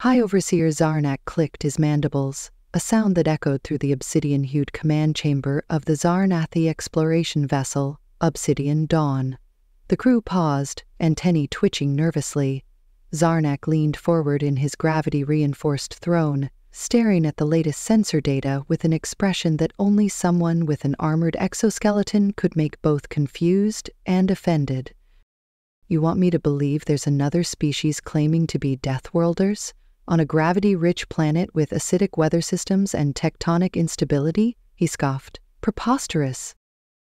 High Overseer Zarnak clicked his mandibles, a sound that echoed through the obsidian-hued command chamber of the Zarnathi exploration vessel, Obsidian Dawn. The crew paused, antennae twitching nervously. Zarnak leaned forward in his gravity-reinforced throne, staring at the latest sensor data with an expression that only someone with an armored exoskeleton could make both confused and offended. "You want me to believe there's another species claiming to be Deathworlders? On a gravity-rich planet with acidic weather systems and tectonic instability?" he scoffed. "Preposterous."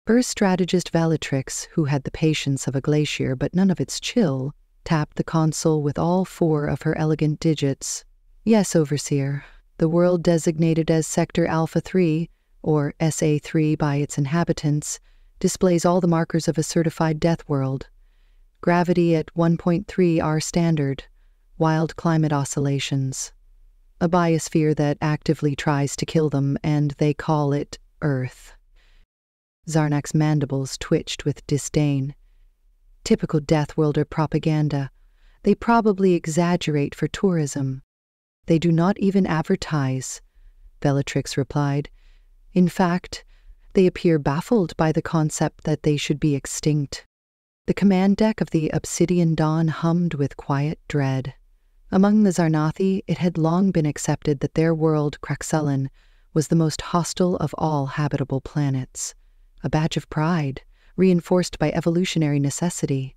First strategist Bellatrix, who had the patience of a glacier but none of its chill, tapped the console with all 4 of her elegant digits. "Yes, Overseer. The world designated as Sector Alpha 3, or SA3 by its inhabitants, displays all the markers of a certified death world. Gravity at 1.3 R standard, wild climate oscillations, a biosphere that actively tries to kill them, and they call it Earth." Zarnak's mandibles twitched with disdain. "Typical Deathworlder propaganda. They probably exaggerate for tourism." "They do not even advertise," Bellatrix replied. "In fact, they appear baffled by the concept that they should be extinct." The command deck of the Obsidian Dawn hummed with quiet dread. Among the Zarnathi, it had long been accepted that their world, Kraxullan, was the most hostile of all habitable planets. A badge of pride, reinforced by evolutionary necessity.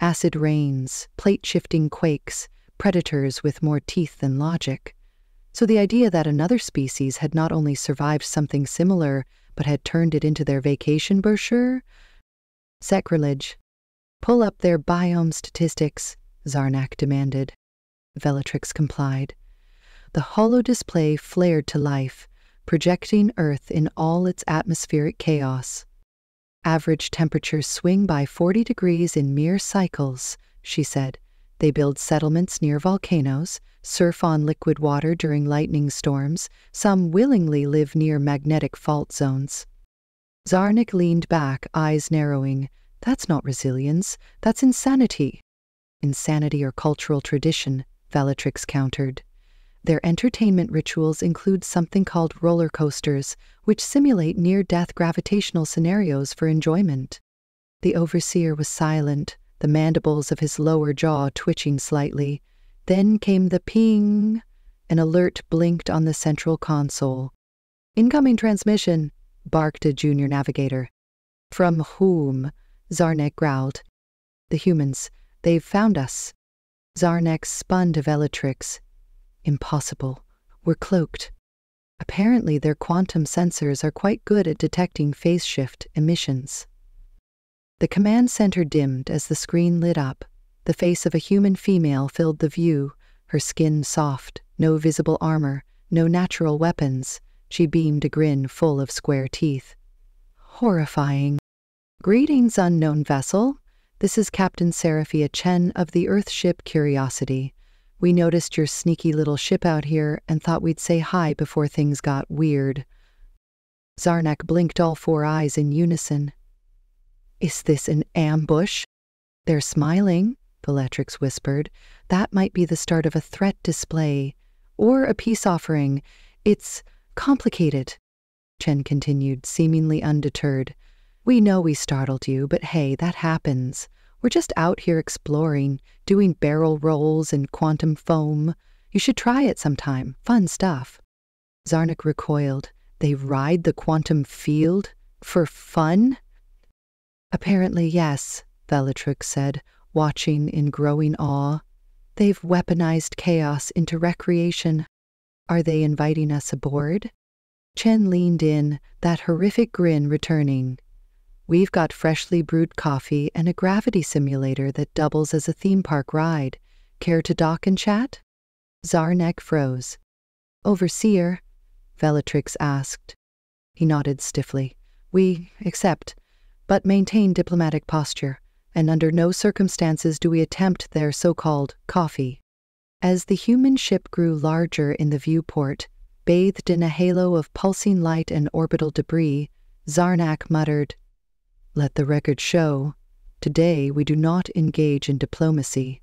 Acid rains, plate-shifting quakes, predators with more teeth than logic. So the idea that another species had not only survived something similar, but had turned it into their vacation brochure? Sacrilege. "Pull up their biome statistics," Zarnak demanded. Bellatrix complied. The hollow display flared to life, projecting Earth in all its atmospheric chaos. "Average temperatures swing by 40 degrees in mere cycles," she said. "They build settlements near volcanoes, surf on liquid water during lightning storms. Some willingly live near magnetic fault zones." Zarnak leaned back, eyes narrowing. "That's not resilience. That's insanity." "Insanity or cultural tradition," Bellatrix countered. "Their entertainment rituals include something called roller coasters, which simulate near-death gravitational scenarios for enjoyment." The Overseer was silent, the mandibles of his lower jaw twitching slightly. Then came the ping. An alert blinked on the central console. "Incoming transmission," barked a junior navigator. "From whom?" Zarnak growled. "The humans. They've found us." Zarnak spun to Bellatrix. "Impossible. We're cloaked." Apparently their quantum sensors are quite good at detecting phase shift emissions. The command center dimmed as the screen lit up. The face of a human female filled the view, her skin soft, no visible armor, no natural weapons. She beamed a grin full of square teeth. Horrifying. "Greetings, unknown vessel. This is Captain Seraphia Chen of the Earthship Curiosity. We noticed your sneaky little ship out here and thought we'd say hi before things got weird." Zarnak blinked all 4 eyes in unison. "Is this an ambush?" "They're smiling," Bellatrix whispered. "That might be the start of a threat display. Or a peace offering. It's complicated," Chen continued, seemingly undeterred. "We know we startled you, but hey, that happens. We're just out here exploring, doing barrel rolls and quantum foam. You should try it sometime. Fun stuff." Zarnak recoiled. "They ride the quantum field? For fun?" "Apparently, yes," Bellatrix said, watching in growing awe. "They've weaponized chaos into recreation. Are they inviting us aboard?" Chen leaned in, that horrific grin returning. "We've got freshly brewed coffee and a gravity simulator that doubles as a theme park ride. Care to dock and chat?" Zarnak froze. "Overseer?" Bellatrix asked. He nodded stiffly. "We accept, but maintain diplomatic posture, and under no circumstances do we attempt their so-called coffee." As the human ship grew larger in the viewport, bathed in a halo of pulsing light and orbital debris, Zarnak muttered, "Let the record show. Today we do not engage in diplomacy.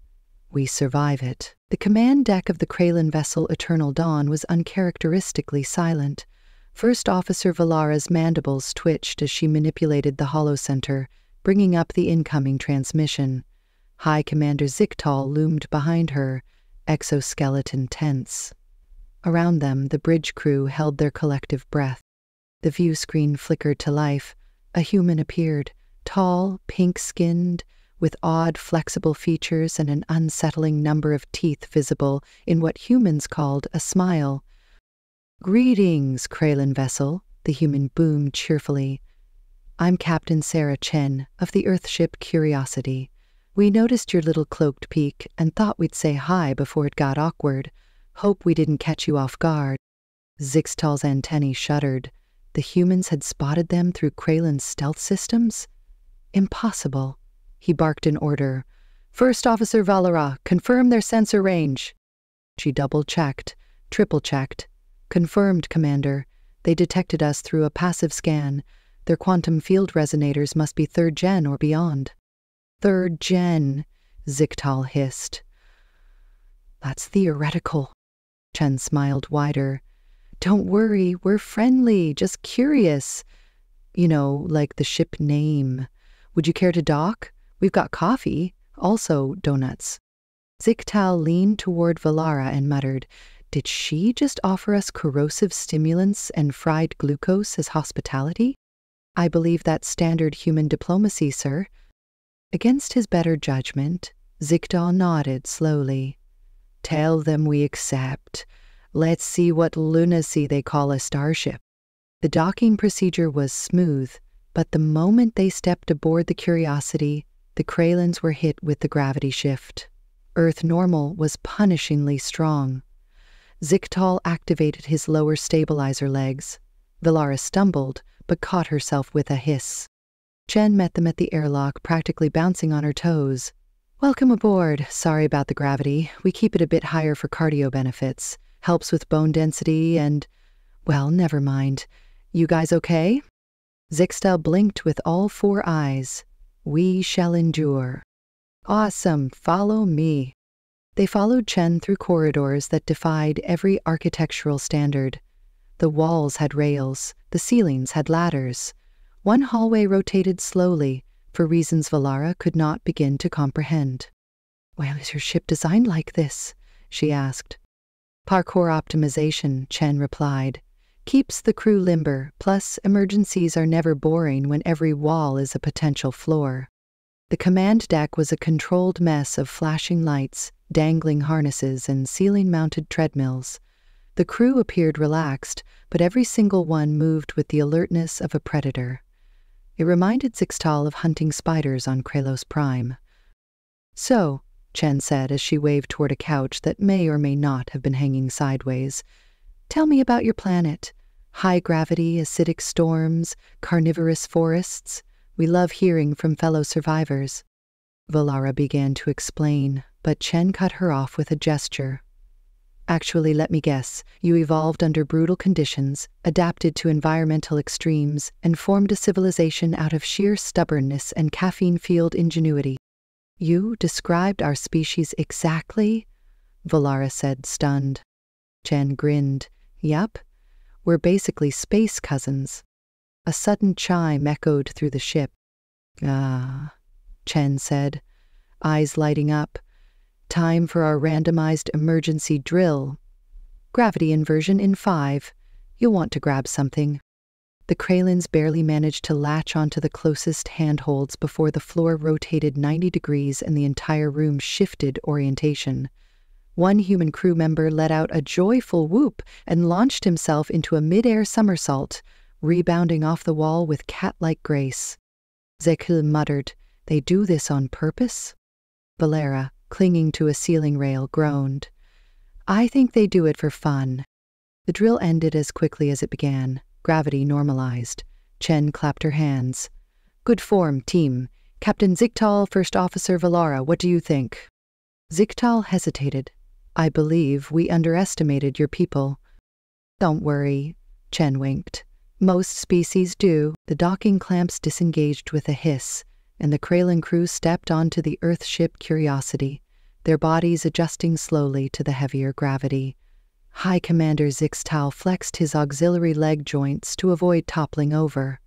We survive it." The command deck of the Kralin vessel Eternal Dawn was uncharacteristically silent. First Officer Valara's mandibles twitched as she manipulated the holocenter, bringing up the incoming transmission. High Commander Ziktal loomed behind her, exoskeleton tense. Around them, the bridge crew held their collective breath. The view screen flickered to life. A human appeared, tall, pink-skinned, with odd, flexible features and an unsettling number of teeth visible in what humans called a smile. "Greetings, Kralin vessel," the human boomed cheerfully. "I'm Captain Sarah Chen of the Earthship Curiosity. We noticed your little cloaked peak and thought we'd say hi before it got awkward. Hope we didn't catch you off guard." Zixtal's antennae shuddered. The humans had spotted them through Kralin's stealth systems? Impossible. He barked an order. "First Officer Valara, confirm their sensor range." She double-checked, triple-checked. "Confirmed, Commander. They detected us through a passive scan. Their quantum field resonators must be 3rd gen or beyond." "3rd gen," Ziktal hissed. "That's theoretical." Chen smiled wider. "Don't worry, we're friendly, just curious. You know, like the ship name. Would you care to dock? We've got coffee, also donuts." Ziktal leaned toward Valara and muttered, "Did she just offer us corrosive stimulants and fried glucose as hospitality?" "I believe that's standard human diplomacy, sir." Against his better judgment, Ziktal nodded slowly. "Tell them we accept. Let's see what lunacy they call a starship." The docking procedure was smooth, but the moment they stepped aboard the Curiosity, the Kralins were hit with the gravity shift. Earth normal was punishingly strong. Ziktal activated his lower stabilizer legs. Valara stumbled, but caught herself with a hiss. Chen met them at the airlock, practically bouncing on her toes. "Welcome aboard. Sorry about the gravity. We keep it a bit higher for cardio benefits. Helps with bone density and... Well, never mind. You guys okay?" Zixtal blinked with all 4 eyes. "We shall endure." "Awesome. Follow me." They followed Chen through corridors that defied every architectural standard. The walls had rails, the ceilings had ladders. One hallway rotated slowly, for reasons Valara could not begin to comprehend. "Why is your ship designed like this?" she asked. "Parkour optimization," Chen replied. "Keeps the crew limber, plus emergencies are never boring when every wall is a potential floor." The command deck was a controlled mess of flashing lights, dangling harnesses, and ceiling-mounted treadmills. The crew appeared relaxed, but every single one moved with the alertness of a predator. It reminded Zixtal of hunting spiders on Kralos Prime. "So," Chen said as she waved toward a couch that may or may not have been hanging sideways, "tell me about your planet. High gravity, acidic storms, carnivorous forests. We love hearing from fellow survivors." Valara began to explain, but Chen cut her off with a gesture. "Actually, let me guess. You evolved under brutal conditions, adapted to environmental extremes, and formed a civilization out of sheer stubbornness and caffeine-fueled ingenuity." "You described our species exactly?" Valara said, stunned. Chen grinned. "Yup. We're basically space cousins." A sudden chime echoed through the ship. "Ah," Chen said, eyes lighting up. "Time for our randomized emergency drill. Gravity inversion in 5. You'll want to grab something." The Kralins barely managed to latch onto the closest handholds before the floor rotated 90 degrees and the entire room shifted orientation. One human crew member let out a joyful whoop and launched himself into a mid-air somersault, rebounding off the wall with cat-like grace. Zekil muttered, "They do this on purpose?" Valara, clinging to a ceiling rail, groaned. "I think they do it for fun." The drill ended as quickly as it began. Gravity normalized. Chen clapped her hands. "Good form, team. Captain Ziktal, First Officer Valara, what do you think?" Ziktal hesitated. "I believe we underestimated your people." "Don't worry," Chen winked. "Most species do." The docking clamps disengaged with a hiss, and the Kralin crew stepped onto the Earthship Curiosity. their bodies adjusting slowly to the heavier gravity. High Commander Zixtal flexed his auxiliary leg joints to avoid toppling over.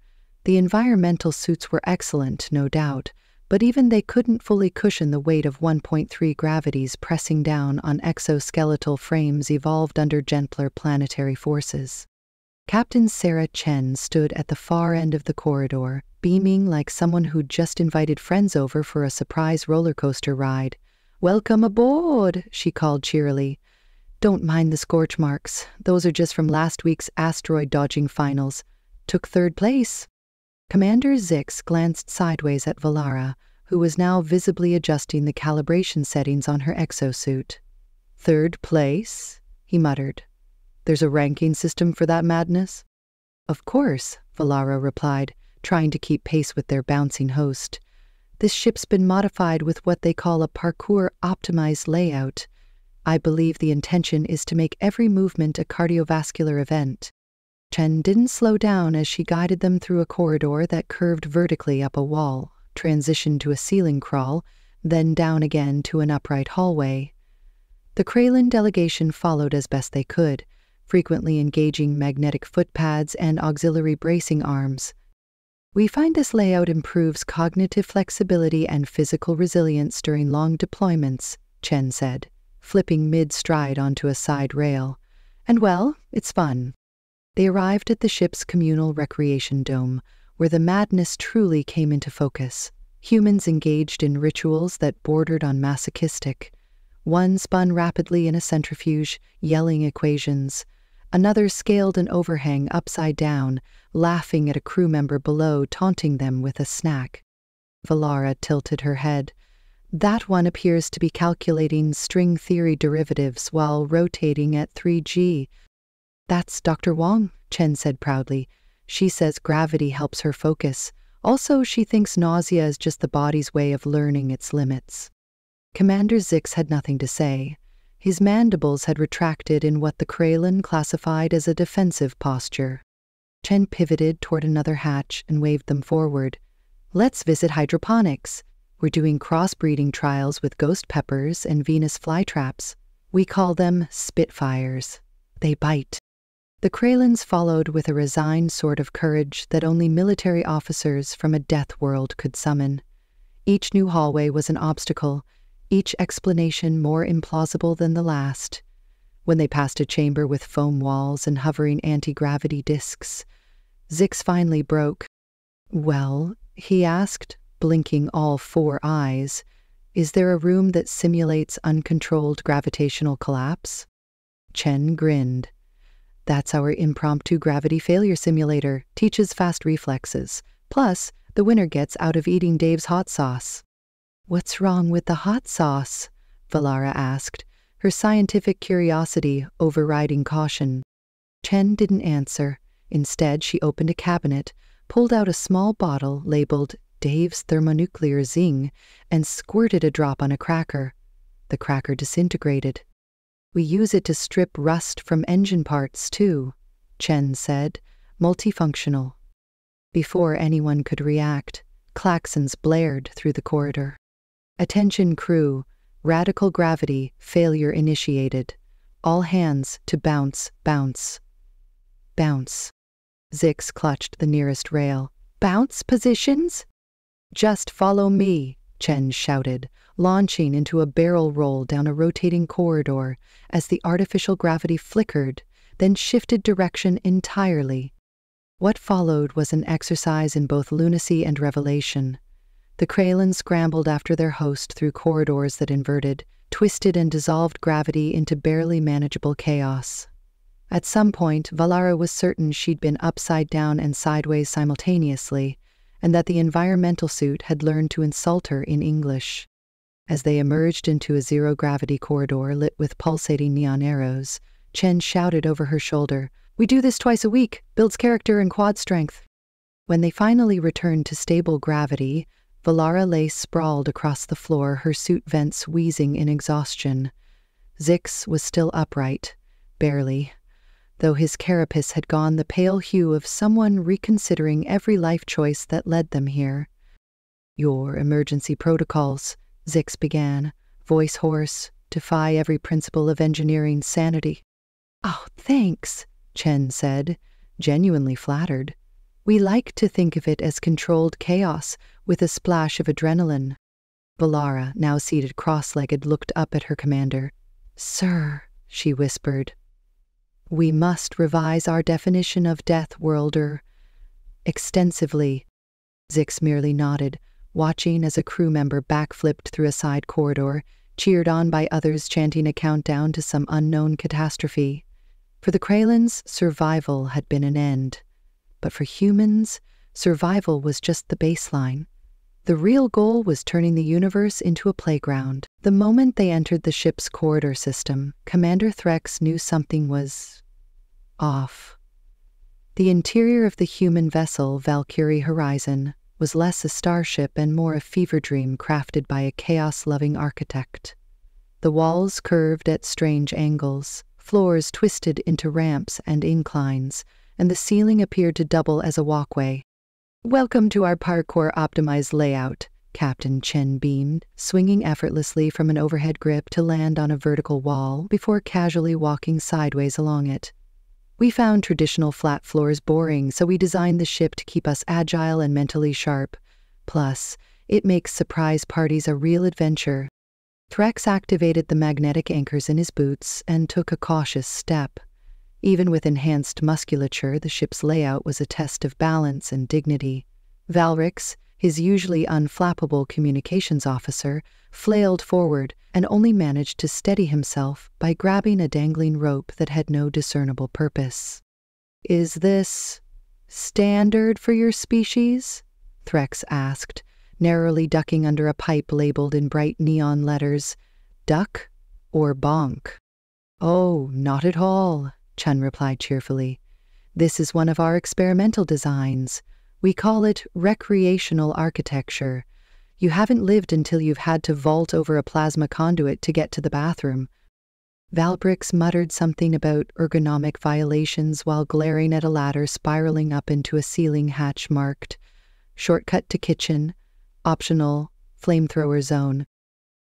The environmental suits were excellent, no doubt, but even they couldn't fully cushion the weight of 1.3 gravities pressing down on exoskeletal frames evolved under gentler planetary forces. Captain Sarah Chen stood at the far end of the corridor, beaming like someone who'd just invited friends over for a surprise roller coaster ride. "Welcome aboard," she called cheerily. "Don't mind the scorch marks. Those are just from last week's asteroid dodging finals. Took third place." Commander Zix glanced sideways at Valara, who was now visibly adjusting the calibration settings on her exosuit. "Third place?" he muttered. "There's a ranking system for that madness?" "Of course," Valara replied, trying to keep pace with their bouncing host. "This ship's been modified with what they call a parkour-optimized layout. I believe the intention is to make every movement a cardiovascular event." Chen didn't slow down as she guided them through a corridor that curved vertically up a wall, transitioned to a ceiling crawl, then down again to an upright hallway. The Kralin delegation followed as best they could, frequently engaging magnetic footpads and auxiliary bracing arms. "We find this layout improves cognitive flexibility and physical resilience during long deployments," Chen said, flipping mid-stride onto a side rail. "And well, it's fun." They arrived at the ship's communal recreation dome, where the madness truly came into focus. Humans engaged in rituals that bordered on masochistic. One spun rapidly in a centrifuge, yelling equations. Another scaled an overhang upside down, laughing at a crew member below, taunting them with a snack. Valara tilted her head. "That one appears to be calculating string theory derivatives while rotating at 3G. "That's Dr. Wong," Chen said proudly. "She says gravity helps her focus. Also, she thinks nausea is just the body's way of learning its limits." Commander Zix had nothing to say. His mandibles had retracted in what the Kralin classified as a defensive posture. Chen pivoted toward another hatch and waved them forward. "Let's visit hydroponics. We're doing crossbreeding trials with ghost peppers and Venus flytraps. We call them Spitfires. They bite." The Kralins followed with a resigned sort of courage that only military officers from a death world could summon. Each new hallway was an obstacle, each explanation more implausible than the last. When they passed a chamber with foam walls and hovering anti-gravity discs, Zix finally broke. "Well," he asked, blinking all four eyes, "is there a room that simulates uncontrolled gravitational collapse?" Chen grinned. "That's our impromptu gravity failure simulator, teaches fast reflexes. Plus, the winner gets out of eating Dave's hot sauce." "What's wrong with the hot sauce?" Valara asked, her scientific curiosity overriding caution. Chen didn't answer. Instead, she opened a cabinet, pulled out a small bottle labeled Dave's Thermonuclear Zing, and squirted a drop on a cracker. The cracker disintegrated. "We use it to strip rust from engine parts, too," Chen said, "multifunctional." Before anyone could react, klaxons blared through the corridor. "Attention crew, radical gravity, failure initiated. All hands to bounce, bounce." "Bounce." Zix clutched the nearest rail. "Bounce positions?" "Just follow me," Chen shouted, launching into a barrel roll down a rotating corridor as the artificial gravity flickered, then shifted direction entirely. What followed was an exercise in both lunacy and revelation. The Kralin scrambled after their host through corridors that inverted, twisted and dissolved gravity into barely manageable chaos. At some point, Valara was certain she'd been upside down and sideways simultaneously, and that the environmental suit had learned to insult her in English. As they emerged into a zero-gravity corridor lit with pulsating neon arrows, Chen shouted over her shoulder, "We do this twice a week, builds character and quad strength." When they finally returned to stable gravity, Valara lay sprawled across the floor, her suit vents wheezing in exhaustion. Zix was still upright, barely, though his carapace had gone the pale hue of someone reconsidering every life choice that led them here. "Your emergency protocols," Zix began. voice hoarse, defy every principle of engineering sanity. "Oh, thanks," Chen said, genuinely flattered. "We like to think of it as controlled chaos with a splash of adrenaline." Valara, now seated cross-legged, looked up at her commander. "Sir," she whispered, "we must revise our definition of Deathworlder extensively." Zix merely nodded, watching as a crew member backflipped through a side corridor, cheered on by others chanting a countdown to some unknown catastrophe. For the Kralins, survival had been an end. But for humans, survival was just the baseline. The real goal was turning the universe into a playground. The moment they entered the ship's corridor system, Commander Threx knew something was off. The interior of the human vessel, Valkyrie Horizon, was less a starship and more a fever dream crafted by a chaos-loving architect. The walls curved at strange angles, floors twisted into ramps and inclines, and the ceiling appeared to double as a walkway. "Welcome to our parkour-optimized layout," Captain Chen beamed, swinging effortlessly from an overhead grip to land on a vertical wall before casually walking sideways along it. "We found traditional flat floors boring, so we designed the ship to keep us agile and mentally sharp. Plus, it makes surprise parties a real adventure." Threx activated the magnetic anchors in his boots and took a cautious step. Even with enhanced musculature, the ship's layout was a test of balance and dignity. Valrix, his usually unflappable communications officer, flailed forward and only managed to steady himself by grabbing a dangling rope that had no discernible purpose. "Is this standard for your species?" Threx asked, narrowly ducking under a pipe labeled in bright neon letters, "Duck or bonk?" "Oh, not at all," Chen replied cheerfully. "This is one of our experimental designs. We call it recreational architecture. You haven't lived until you've had to vault over a plasma conduit to get to the bathroom." Valbrix muttered something about ergonomic violations while glaring at a ladder spiraling up into a ceiling hatch marked, "Shortcut to kitchen, optional, flamethrower zone."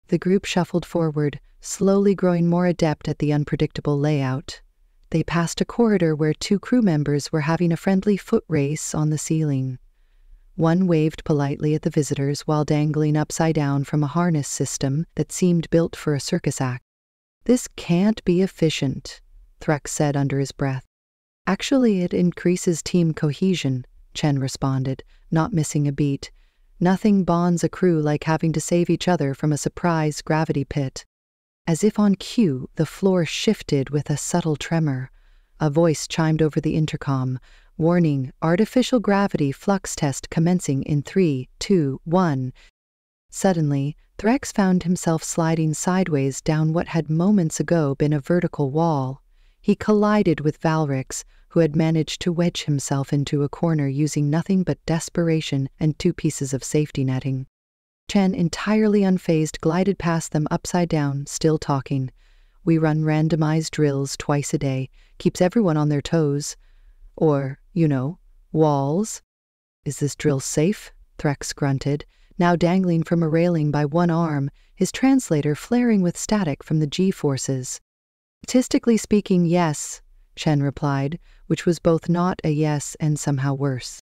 The group shuffled forward, slowly growing more adept at the unpredictable layout. They passed a corridor where two crew members were having a friendly foot race on the ceiling. One waved politely at the visitors while dangling upside down from a harness system that seemed built for a circus act. "This can't be efficient," Threx said under his breath. "Actually, it increases team cohesion," Chen responded, not missing a beat. "Nothing bonds a crew like having to save each other from a surprise gravity pit." As if on cue, the floor shifted with a subtle tremor. A voice chimed over the intercom, warning, "Artificial gravity flux test commencing in 3, 2, 1. Suddenly, Threx found himself sliding sideways down what had moments ago been a vertical wall. He collided with Valrix, who had managed to wedge himself into a corner using nothing but desperation and 2 pieces of safety netting. Chen, entirely unfazed, glided past them upside down, still talking. "We run randomized drills twice a day. Keeps everyone on their toes. Or, walls." "Is this drill safe?" Threx grunted, now dangling from a railing by one arm, his translator flaring with static from the G-forces. "Statistically speaking, yes," Chen replied, which was both not a yes and somehow worse.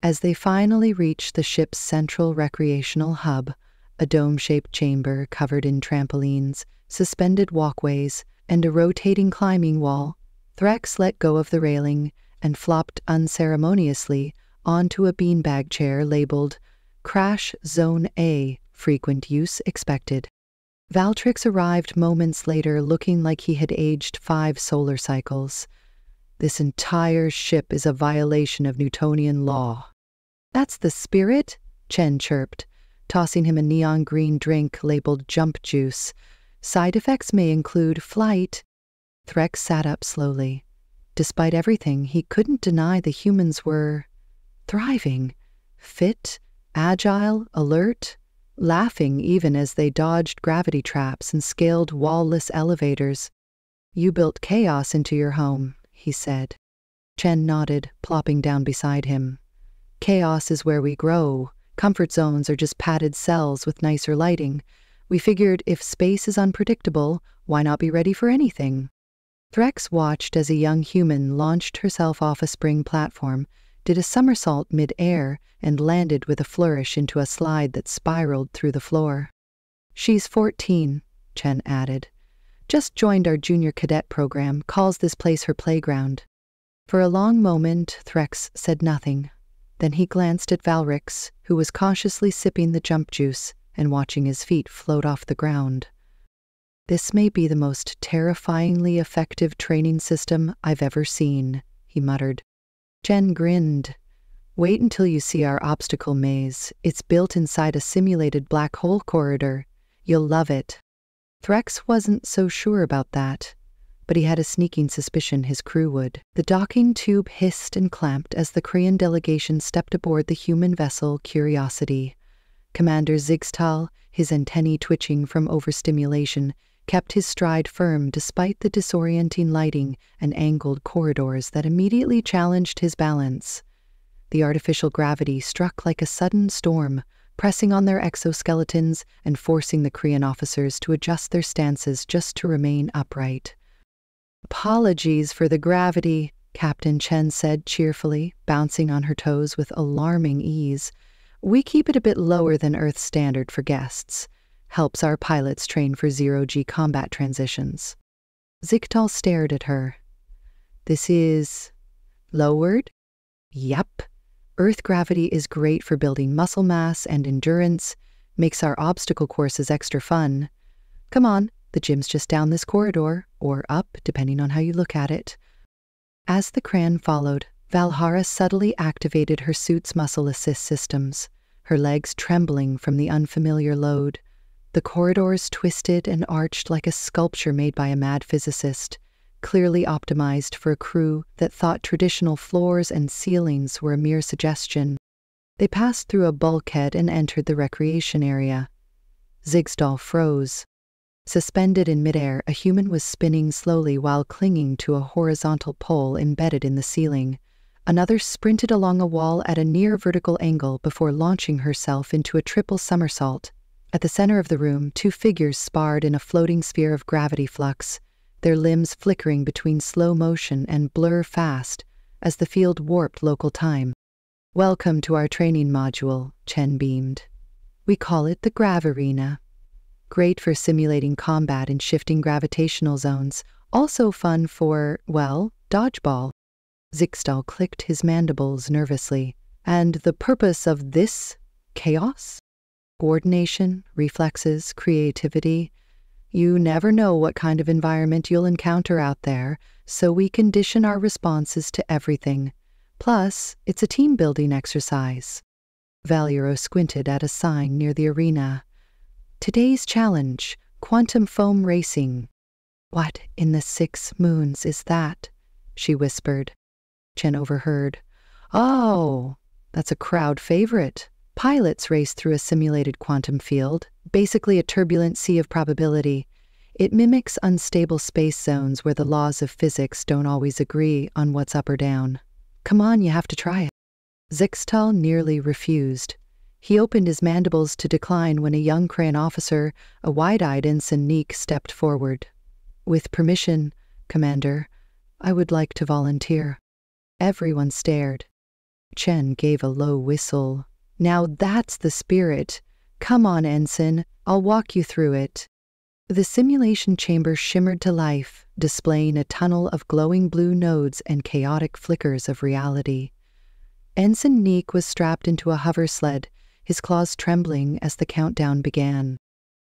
As they finally reached the ship's central recreational hub, a dome-shaped chamber covered in trampolines, suspended walkways, and a rotating climbing wall, Threx let go of the railing and flopped unceremoniously onto a beanbag chair labeled Crash Zone A, frequent use expected. Valtrix arrived moments later looking like he had aged 5 solar cycles. "This entire ship is a violation of Newtonian law." "That's the spirit," Chen chirped, tossing him a neon green drink labeled Jump Juice. "Side effects may include flight." Threx sat up slowly. Despite everything, he couldn't deny the humans were thriving, fit, agile, alert, laughing even as they dodged gravity traps and scaled wall-less elevators. "You built chaos into your home," he said. Chen nodded, plopping down beside him. "Chaos is where we grow. Comfort zones are just padded cells with nicer lighting. We figured if space is unpredictable, why not be ready for anything? Threx watched as a young human launched herself off a spring platform, did a somersault mid-air, and landed with a flourish into a slide that spiraled through the floor. "She's 14, Chen added. "Just joined our junior cadet program, calls this place her playground." For a long moment, Threx said nothing. Then he glanced at Valrix, who was cautiously sipping the jump juice and watching his feet float off the ground. "This may be the most terrifyingly effective training system I've ever seen," he muttered. Chen grinned. "Wait until you see our obstacle maze. It's built inside a simulated black hole corridor. You'll love it." Threx wasn't so sure about that, but he had a sneaking suspicion his crew would. The docking tube hissed and clamped as the Korean delegation stepped aboard the human vessel Curiosity. Commander Zigztal, his antennae twitching from overstimulation, kept his stride firm despite the disorienting lighting and angled corridors that immediately challenged his balance. The artificial gravity struck like a sudden storm, pressing on their exoskeletons and forcing the Korean officers to adjust their stances just to remain upright. "Apologies for the gravity," Captain Chen said cheerfully, bouncing on her toes with alarming ease. "We keep it a bit lower than Earth's standard for guests. Helps our pilots train for zero-G combat transitions." Zigztal stared at her. "This is lowered?" "Yep. Earth gravity is great for building muscle mass and endurance, makes our obstacle courses extra fun. Come on, the gym's just down this corridor, or up, depending on how you look at it." As the Cran followed, Valhara subtly activated her suit's muscle assist systems, her legs trembling from the unfamiliar load. The corridors twisted and arched like a sculpture made by a mad physicist, clearly optimized for a crew that thought traditional floors and ceilings were a mere suggestion. They passed through a bulkhead and entered the recreation area. Zigztal froze. Suspended in midair, a human was spinning slowly while clinging to a horizontal pole embedded in the ceiling. Another sprinted along a wall at a near-vertical angle before launching herself into a triple somersault. At the center of the room, two figures sparred in a floating sphere of gravity flux, their limbs flickering between slow motion and blur fast as the field warped local time. "Welcome to our training module," Chen beamed. "We call it the Grav Arena. Great for simulating combat in shifting gravitational zones, also fun for, well, dodgeball." Zigztal clicked his mandibles nervously. "And the purpose of this chaos? Coordination, reflexes, creativity. You never know what kind of environment you'll encounter out there, so we condition our responses to everything. Plus, it's a team-building exercise." Valiero squinted at a sign near the arena. "Today's challenge, quantum foam racing." "What in the 6 moons is that?" she whispered. Chen overheard. "Oh, that's a crowd favorite. Pilots race through a simulated quantum field, basically a turbulent sea of probability. It mimics unstable space zones where the laws of physics don't always agree on what's up or down. Come on, you have to try it." Zigztal nearly refused. He opened his mandibles to decline when a young Cran officer, a wide-eyed Ensign Neek, stepped forward. "With permission, Commander, I would like to volunteer." Everyone stared. Chen gave a low whistle. "Now that's the spirit. Come on, Ensign, I'll walk you through it." The simulation chamber shimmered to life, displaying a tunnel of glowing blue nodes and chaotic flickers of reality. Ensign Neek was strapped into a hover sled, his claws trembling as the countdown began.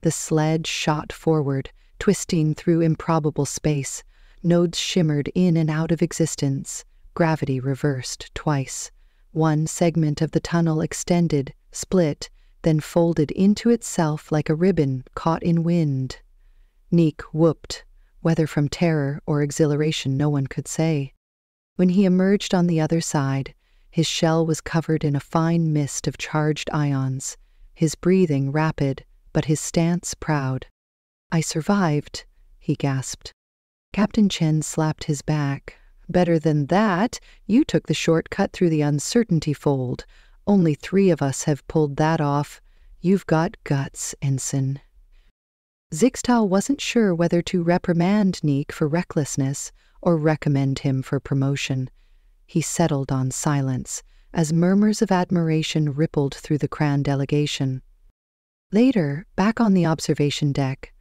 The sled shot forward, twisting through improbable space. Nodes shimmered in and out of existence. Gravity reversed twice. One segment of the tunnel extended, split, then folded into itself like a ribbon caught in wind. Neek whooped, whether from terror or exhilaration no one could say. When he emerged on the other side, his shell was covered in a fine mist of charged ions, his breathing rapid, but his stance proud. "I survived," he gasped. Captain Chen slapped his back. "Better than that, you took the shortcut through the uncertainty fold. Only 3 of us have pulled that off. You've got guts, Ensign." Zixtal wasn't sure whether to reprimand Neek for recklessness or recommend him for promotion. He settled on silence as murmurs of admiration rippled through the Cran delegation. Later, back on the observation deck,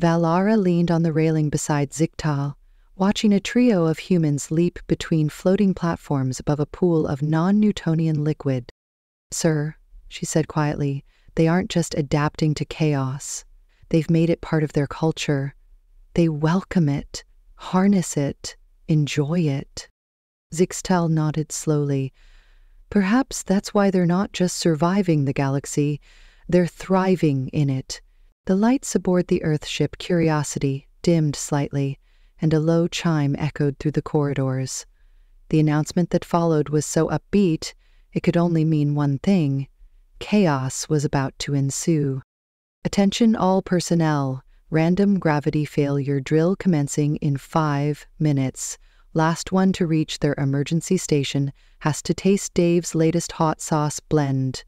Valara leaned on the railing beside Zixtal, watching a trio of humans leap between floating platforms above a pool of non-Newtonian liquid. "Sir," she said quietly, "they aren't just adapting to chaos. They've made it part of their culture. They welcome it, harness it, enjoy it." Zixtal nodded slowly. "Perhaps that's why they're not just surviving the galaxy, they're thriving in it." The lights aboard the Earthship Curiosity dimmed slightly, and a low chime echoed through the corridors. The announcement that followed was so upbeat, it could only mean one thing: chaos was about to ensue. "Attention all personnel. Random gravity failure drill commencing in 5 minutes. Last one to reach their emergency station has to taste Dave's latest hot sauce blend.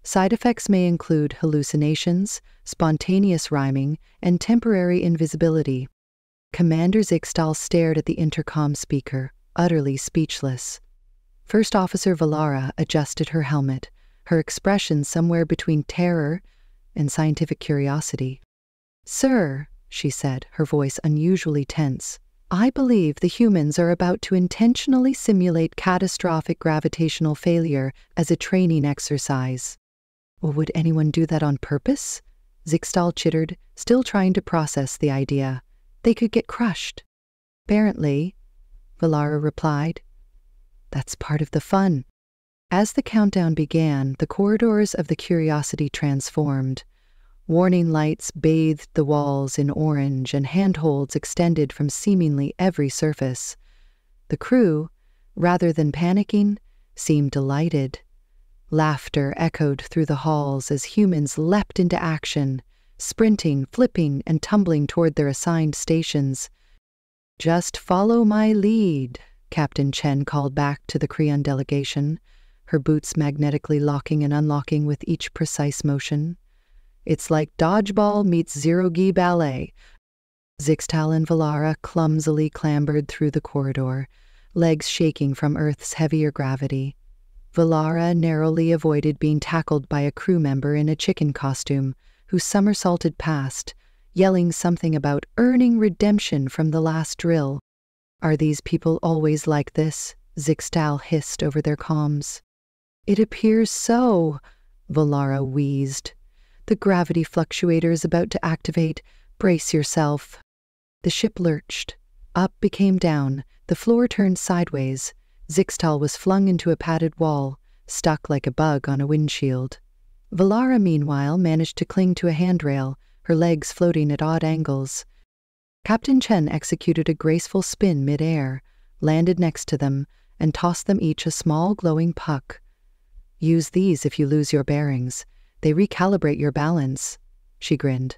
Side effects may include hallucinations, spontaneous rhyming, and temporary invisibility." Commander Zixtal stared at the intercom speaker, utterly speechless. First Officer Valara adjusted her helmet, her expression somewhere between terror and scientific curiosity. "Sir," she said, her voice unusually tense, "I believe the humans are about to intentionally simulate catastrophic gravitational failure as a training exercise." "Well, would anyone do that on purpose?" Zixtal chittered, still trying to process the idea. "They could get crushed." "Apparently," Valara replied. "That's part of the fun." As the countdown began, the corridors of the Curiosity transformed. Warning lights bathed the walls in orange, and handholds extended from seemingly every surface. The crew, rather than panicking, seemed delighted. Laughter echoed through the halls as humans leapt into action, sprinting, flipping, and tumbling toward their assigned stations. "Just follow my lead," Captain Chen called back to the Creon delegation, her boots magnetically locking and unlocking with each precise motion. "It's like dodgeball meets zero-gi ballet." Zixtal and Valara clumsily clambered through the corridor, legs shaking from Earth's heavier gravity. Valara narrowly avoided being tackled by a crew member in a chicken costume, who somersaulted past, yelling something about earning redemption from the last drill. "Are these people always like this?" Zixtal hissed over their comms. "It appears so," Valara wheezed. "The gravity fluctuator is about to activate. Brace yourself." The ship lurched. Up became down. The floor turned sideways. Zixtal was flung into a padded wall, stuck like a bug on a windshield. Valara, meanwhile, managed to cling to a handrail, her legs floating at odd angles. Captain Chen executed a graceful spin mid-air, landed next to them, and tossed them each a small glowing puck. "Use these if you lose your bearings. They recalibrate your balance," she grinned.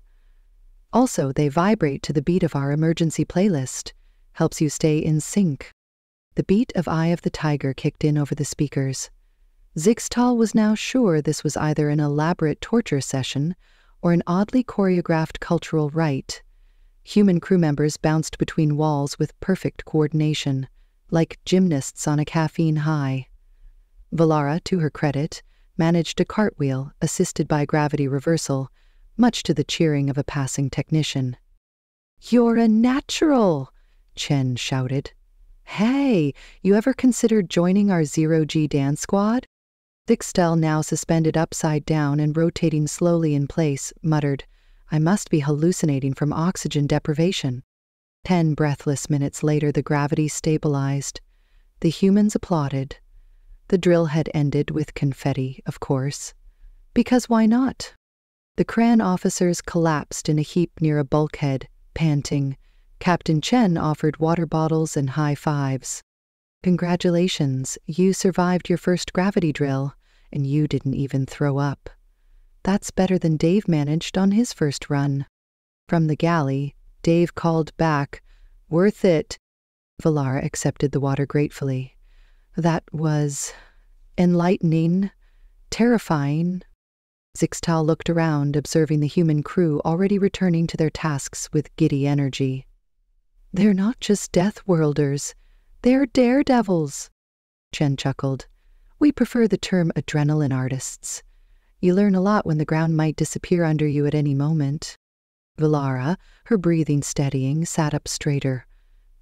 "Also, they vibrate to the beat of our emergency playlist. Helps you stay in sync." The beat of Eye of the Tiger kicked in over the speakers. Zixtal was now sure this was either an elaborate torture session or an oddly choreographed cultural rite. Human crew members bounced between walls with perfect coordination, like gymnasts on a caffeine high. Valara, to her credit, managed a cartwheel assisted by gravity reversal, much to the cheering of a passing technician. "You're a natural!" Chen shouted. "Hey, you ever considered joining our zero-G dance squad?" Zixtal, now suspended upside down and rotating slowly in place, muttered, "I must be hallucinating from oxygen deprivation." 10 breathless minutes later, the gravity stabilized. The humans applauded. The drill had ended with confetti, of course. Because why not? The Cran officers collapsed in a heap near a bulkhead, panting. Captain Chen offered water bottles and high fives. "Congratulations, you survived your first gravity drill, and you didn't even throw up. That's better than Dave managed on his first run." From the galley, Dave called back, "Worth it." Valara accepted the water gratefully. "That was enlightening, terrifying, Zixtal looked around, observing the human crew already returning to their tasks with giddy energy. "They're not just Deathworlders, they're daredevils," Chen chuckled. "We prefer the term adrenaline artists. You learn a lot when the ground might disappear under you at any moment." Valara, her breathing steadying, sat up straighter.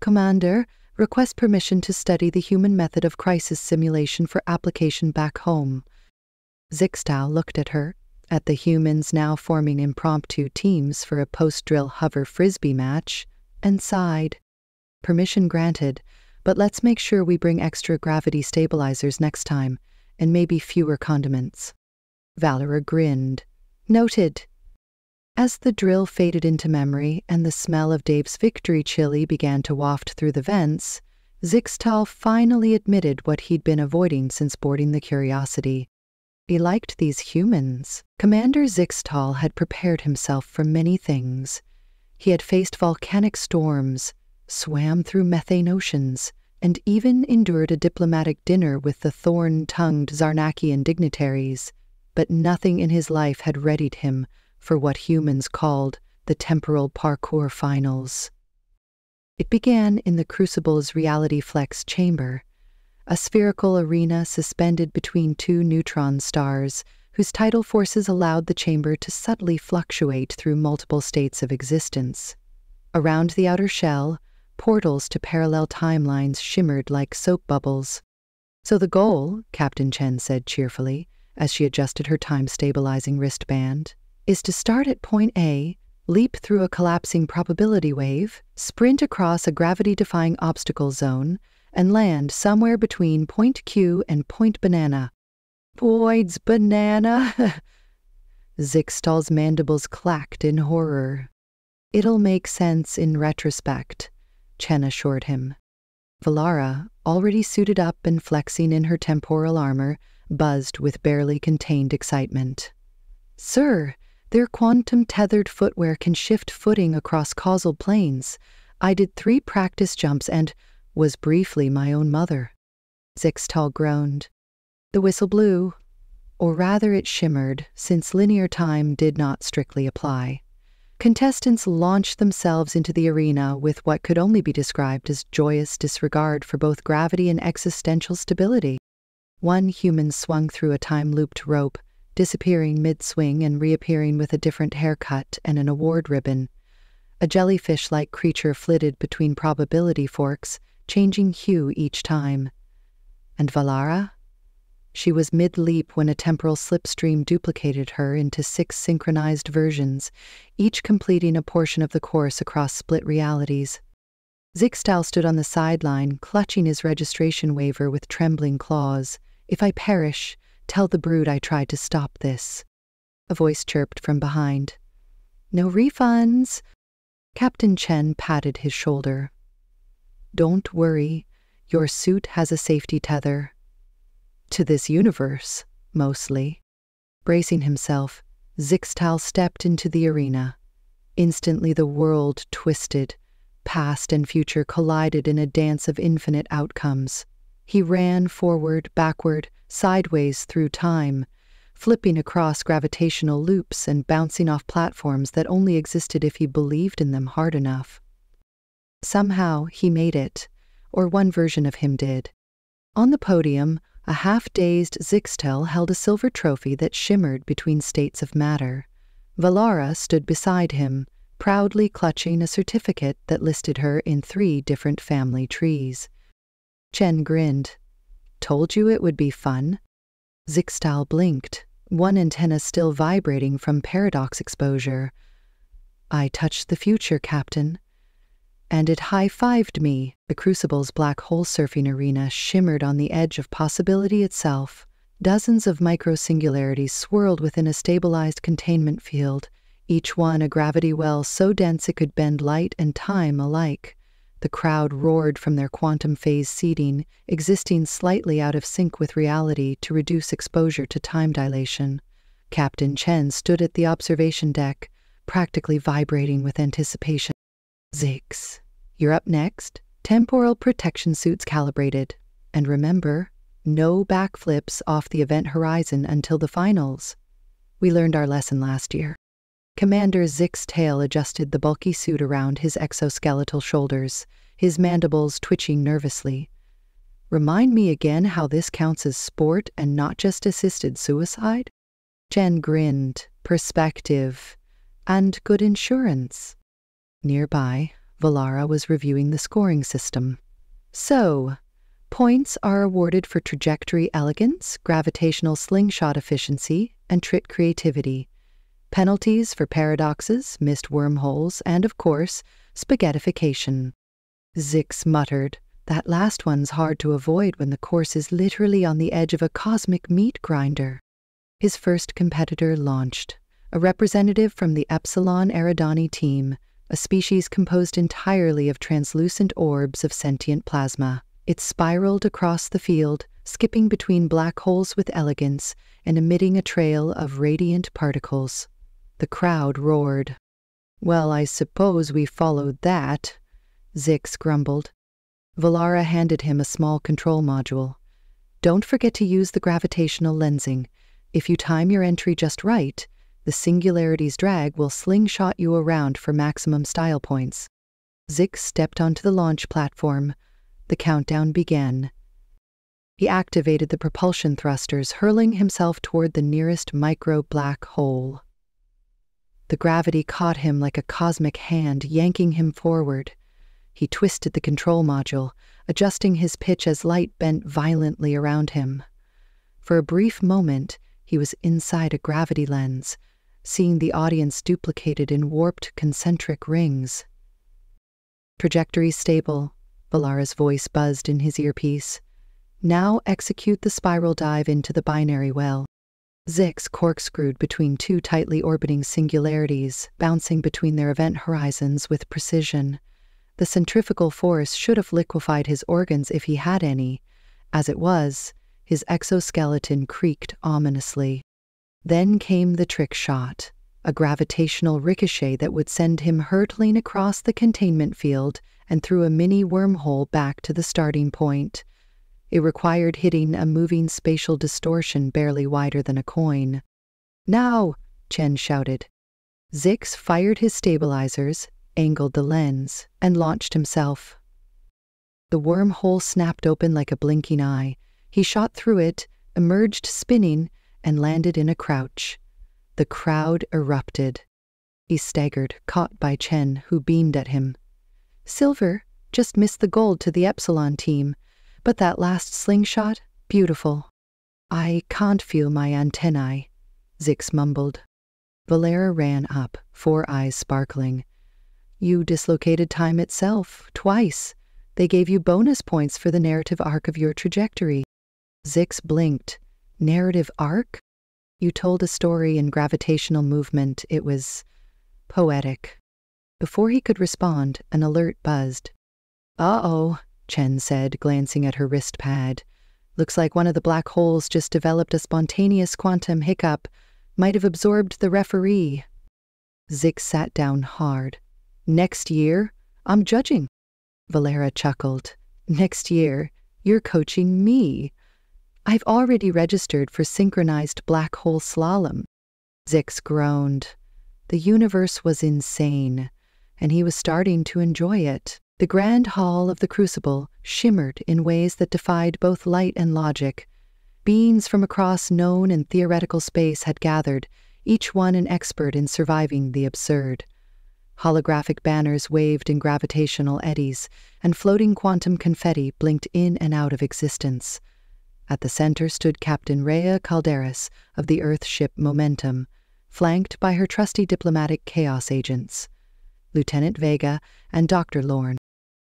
"Commander, request permission to study the human method of crisis simulation for application back home." Zixtal looked at her, at the humans now forming impromptu teams for a post-drill hover frisbee match, and sighed. "Permission granted, but let's make sure we bring extra gravity stabilizers next time, and maybe fewer condiments." Valara grinned. "Noted." As the drill faded into memory and the smell of Dave's victory chili began to waft through the vents, Zixtal finally admitted what he'd been avoiding since boarding the Curiosity. He liked these humans. Commander Zixtal had prepared himself for many things. He had faced volcanic storms, swam through methane oceans, and even endured a diplomatic dinner with the thorn-tongued Zarnakian dignitaries, but nothing in his life had readied him for what humans called the temporal parkour finals. It began in the Crucible's Reality Flex chamber, a spherical arena suspended between two neutron stars whose tidal forces allowed the chamber to subtly fluctuate through multiple states of existence. Around the outer shell, portals to parallel timelines shimmered like soap bubbles. "So the goal," Captain Chen said cheerfully, as she adjusted her time-stabilizing wristband, "is to start at point A, leap through a collapsing probability wave, sprint across a gravity-defying obstacle zone, and land somewhere between point Q and point banana." "Points banana!" Zixtal's mandibles clacked in horror. "It'll make sense in retrospect," Chen assured him. Valara, already suited up and flexing in her temporal armor, buzzed with barely contained excitement. "Sir, their quantum-tethered footwear can shift footing across causal planes. I did 3 practice jumps and was briefly my own mother." Zixtal groaned. The whistle blew, or rather it shimmered, since linear time did not strictly apply. Contestants launched themselves into the arena with what could only be described as joyous disregard for both gravity and existential stability. One human swung through a time-looped rope, disappearing mid-swing and reappearing with a different haircut and an award ribbon. A jellyfish-like creature flitted between probability forks, changing hue each time. And Valara? She was mid-leap when a temporal slipstream duplicated her into 6 synchronized versions, each completing a portion of the course across split realities. Zixtal stood on the sideline, clutching his registration waiver with trembling claws. "If I perish, tell the brood I tried to stop this." A voice chirped from behind. "No refunds." Captain Chen patted his shoulder. "Don't worry, your suit has a safety tether. To this universe, mostly." Bracing himself, Zixtal stepped into the arena. Instantly the world twisted. Past and future collided in a dance of infinite outcomes. He ran forward, backward, sideways through time, flipping across gravitational loops and bouncing off platforms that only existed if he believed in them hard enough. Somehow he made it, or one version of him did. On the podium, a half-dazed Zixtal held a silver trophy that shimmered between states of matter. Valara stood beside him, proudly clutching a certificate that listed her in 3 different family trees. Chen grinned. "Told you it would be fun." Zixtal blinked, one antenna still vibrating from paradox exposure. "I touched the future, Captain." And it high-fived me. The Crucible's black hole surfing arena shimmered on the edge of possibility itself. Dozens of micro-singularities swirled within a stabilized containment field, each one a gravity well so dense it could bend light and time alike. The crowd roared from their quantum phase seeding, existing slightly out of sync with reality to reduce exposure to time dilation. Captain Chen stood at the observation deck, practically vibrating with anticipation. "Zix, you're up next. Temporal protection suits calibrated. And remember, no backflips off the event horizon until the finals." We learned our lesson last year. Commander Zik's tail adjusted the bulky suit around his exoskeletal shoulders, his mandibles twitching nervously. Remind me again how this counts as sport and not just assisted suicide? Chen grinned. Perspective. And good insurance. Nearby, Valara was reviewing the scoring system. So, points are awarded for trajectory elegance, gravitational slingshot efficiency, and trick creativity. Penalties for paradoxes, missed wormholes, and, of course, spaghettification. Zix muttered, that last one's hard to avoid when the course is literally on the edge of a cosmic meat grinder. His first competitor launched. A representative from the Epsilon Eridani team, a species composed entirely of translucent orbs of sentient plasma. It spiraled across the field, skipping between black holes with elegance and emitting a trail of radiant particles. The crowd roared. Well, I suppose we followed that, Zix grumbled. Valara handed him a small control module. Don't forget to use the gravitational lensing. If you time your entry just right, the singularity's drag will slingshot you around for maximum style points. Zix stepped onto the launch platform. The countdown began. He activated the propulsion thrusters, hurling himself toward the nearest micro-black hole. The gravity caught him like a cosmic hand, yanking him forward. He twisted the control module, adjusting his pitch as light bent violently around him. For a brief moment, he was inside a gravity lens, seeing the audience duplicated in warped concentric rings. Trajectory stable, Valara's voice buzzed in his earpiece. Now execute the spiral dive into the binary well. Zix corkscrewed between two tightly orbiting singularities, bouncing between their event horizons with precision. The centrifugal force should have liquefied his organs if he had any. As it was, his exoskeleton creaked ominously. Then came the trick shot, a gravitational ricochet that would send him hurtling across the containment field and through a mini wormhole back to the starting point. It required hitting a moving spatial distortion barely wider than a coin. Now, Chen shouted. Zix fired his stabilizers, angled the lens, and launched himself. The wormhole snapped open like a blinking eye. He shot through it, emerged spinning, and landed in a crouch. The crowd erupted. He staggered, caught by Chen, who beamed at him. Silver, just missed the gold to the Epsilon team, but that last slingshot, beautiful. I can't feel my antennae, Zix mumbled. Valara ran up, 4 eyes sparkling. You dislocated time itself, twice. They gave you bonus points for the narrative arc of your trajectory. Zix blinked. Narrative arc? You told a story in gravitational movement. It was poetic. Before he could respond, an alert buzzed. Uh-oh, Chen said, glancing at her wrist pad. Looks like one of the black holes just developed a spontaneous quantum hiccup. Might have absorbed the referee. Zix sat down hard. Next year, I'm judging. Valara chuckled. Next year, you're coaching me. I've already registered for synchronized black hole slalom. Zix groaned. The universe was insane, and he was starting to enjoy it. The grand hall of the Crucible shimmered in ways that defied both light and logic. Beings from across known and theoretical space had gathered, each one an expert in surviving the absurd. Holographic banners waved in gravitational eddies, and floating quantum confetti blinked in and out of existence. At the center stood Captain Rhea Calderas of the Earth ship Momentum, flanked by her trusty diplomatic chaos agents, Lieutenant Vega and Dr. Lorne.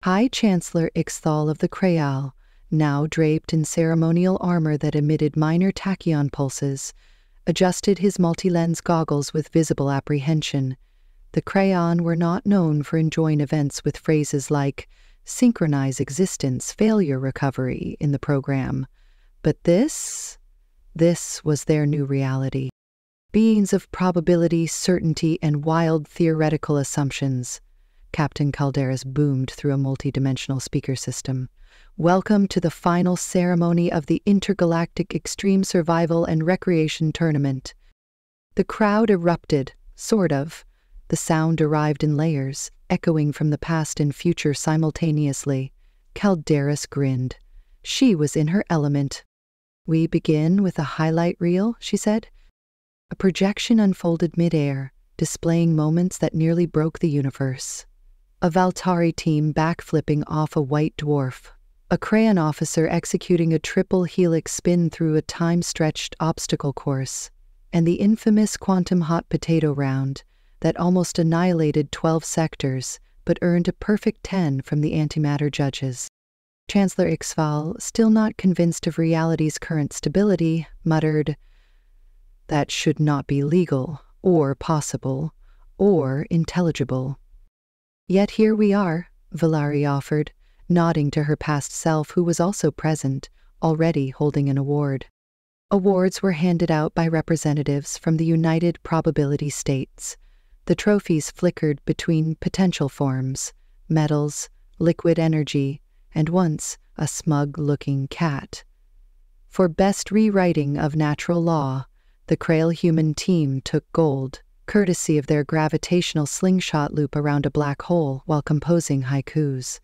High Chancellor Ixthal of the Creal, now draped in ceremonial armor that emitted minor tachyon pulses, adjusted his multi-lens goggles with visible apprehension. The Crayon were not known for enjoying events with phrases like synchronize existence, failure recovery in the program. But this was their new reality. Beings of probability, certainty, and wild theoretical assumptions. Captain Calderas boomed through a multi-dimensional speaker system. Welcome to the final ceremony of the Intergalactic Extreme Survival and Recreation Tournament. The crowd erupted, sort of. The sound arrived in layers, echoing from the past and future simultaneously. Calderas grinned. She was in her element. "We begin with a highlight reel," she said. A projection unfolded mid-air, displaying moments that nearly broke the universe. A Valtari team backflipping off a white dwarf. A crayon officer executing a triple helix spin through a time-stretched obstacle course. And the infamous quantum hot potato round that almost annihilated 12 sectors but earned a perfect 10 from the antimatter judges. Chancellor Ixval, still not convinced of reality's current stability, muttered, "That should not be legal, or possible, or intelligible." "Yet here we are," Valari offered, nodding to her past self who was also present, already holding an award. Awards were handed out by representatives from the United Probability States. The trophies flickered between potential forms, metals, liquid energy, and once a smug-looking cat. For best rewriting of natural law, the Krail human team took gold, courtesy of their gravitational slingshot loop around a black hole while composing haikus.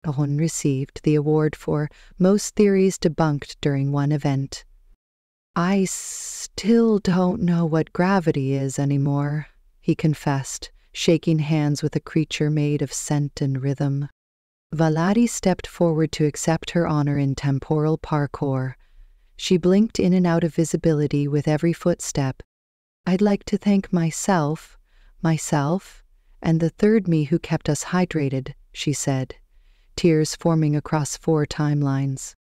Ahon received the award for most theories debunked during one event. "I still don't know what gravity is anymore," he confessed, shaking hands with a creature made of scent and rhythm. Valari stepped forward to accept her honor in temporal parkour. She blinked in and out of visibility with every footstep. "I'd like to thank myself, and the third me who kept us hydrated," she said, tears forming across 4 timelines.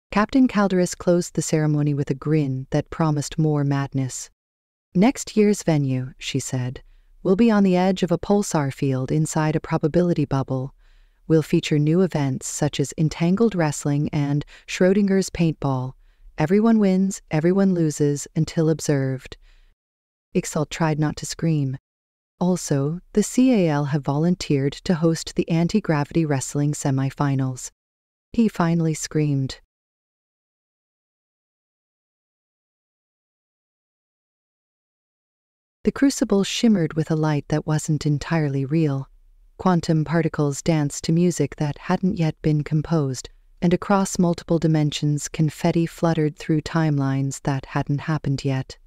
Captain Calderas closed the ceremony with a grin that promised more madness. "Next year's venue," she said, "will be on the edge of a pulsar field inside a probability bubble. We'll feature new events such as entangled wrestling and Schrodinger's paintball. Everyone wins, everyone loses, until observed." Ixal tried not to scream. Also, the CAL have volunteered to host the anti-gravity wrestling semifinals. He finally screamed. The crucible shimmered with a light that wasn't entirely real. Quantum particles danced to music that hadn't yet been composed, and across multiple dimensions confetti fluttered through timelines that hadn't happened yet.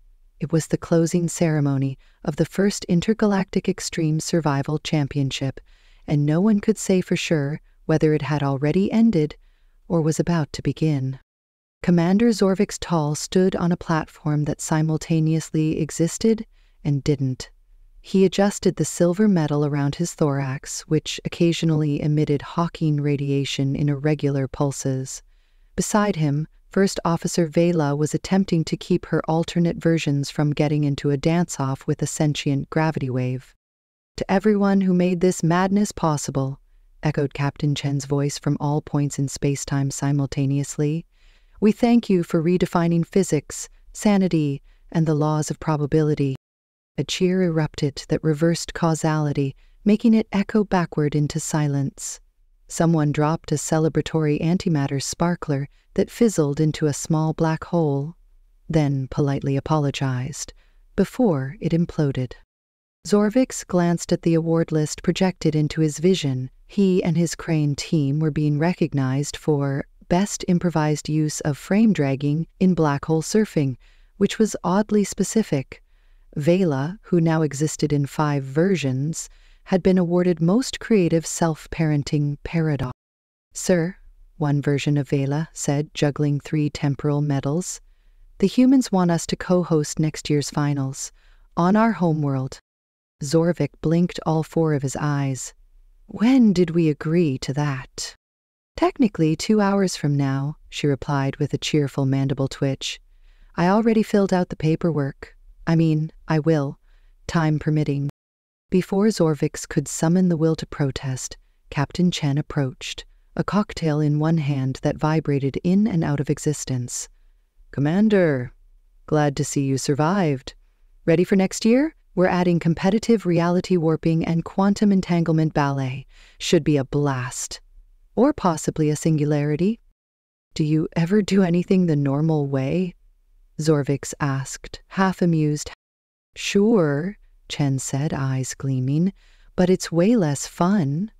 It was the closing ceremony of the first Intergalactic Extreme Survival Championship, and no one could say for sure whether it had already ended or was about to begin. Commander Zorvix Tall stood on a platform that simultaneously existed and didn't. He adjusted the silver metal around his thorax, which occasionally emitted Hawking radiation in irregular pulses. Beside him, First Officer Vela was attempting to keep her alternate versions from getting into a dance-off with a sentient gravity wave. "To everyone who made this madness possible," echoed Captain Chen's voice from all points in space-time simultaneously, "we thank you for redefining physics, sanity, and the laws of probability." A cheer erupted that reversed causality, making it echo backward into silence. Someone dropped a celebratory antimatter sparkler that fizzled into a small black hole, then politely apologized, before it imploded. Zorvix glanced at the award list projected into his vision. He and his Crane team were being recognized for Best Improvised Use of Frame Dragging in Black Hole Surfing, which was oddly specific. Vela, who now existed in 5 versions, had been awarded Most Creative Self-Parenting Paradox. "Sir," one version of Vela said, juggling 3 temporal medals, "the humans want us to co-host next year's finals, on our homeworld." Zorvik blinked all 4 of his eyes. "When did we agree to that?" "Technically 2 hours from now," she replied with a cheerful mandible twitch. "I already filled out the paperwork. I will, time permitting." Before Zorvix could summon the will to protest, Captain Chen approached, a cocktail in one hand that vibrated in and out of existence. "Commander, glad to see you survived. Ready for next year? We're adding competitive reality warping and quantum entanglement ballet. Should be a blast. Or possibly a singularity." "Do you ever do anything the normal way?" Zorvix asked, half amused, Sure, Chen said, eyes gleaming, but it's way less fun.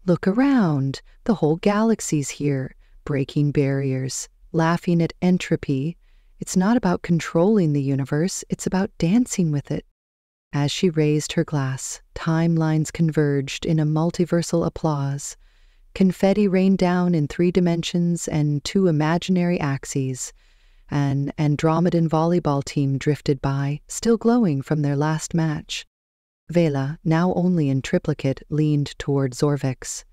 Look around. The whole galaxy's here, breaking barriers, laughing at entropy. It's not about controlling the universe, it's about dancing with it. As she raised her glass, timelines converged in a multiversal applause. Confetti rained down in 3 dimensions and 2 imaginary axes. An Andromedan volleyball team drifted by, still glowing from their last match. Vela, now only in triplicate, leaned toward Zorvix.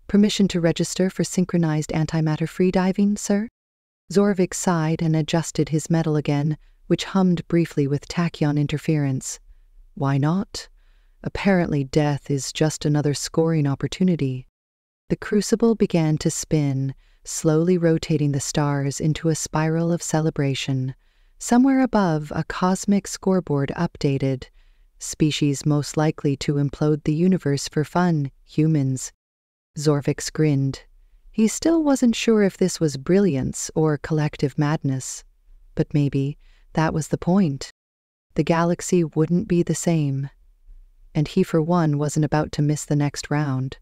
Permission to register for synchronized antimatter freediving, sir? Zorvix sighed and adjusted his metal again, which hummed briefly with tachyon interference. Why not? Apparently death is just another scoring opportunity. The crucible began to spin, slowly rotating the stars into a spiral of celebration. Somewhere above, a cosmic scoreboard updated. Species most likely to implode the universe for fun, humans. Zorvix grinned. He still wasn't sure if this was brilliance or collective madness. But maybe that was the point. The galaxy wouldn't be the same. And he, for one, wasn't about to miss the next round.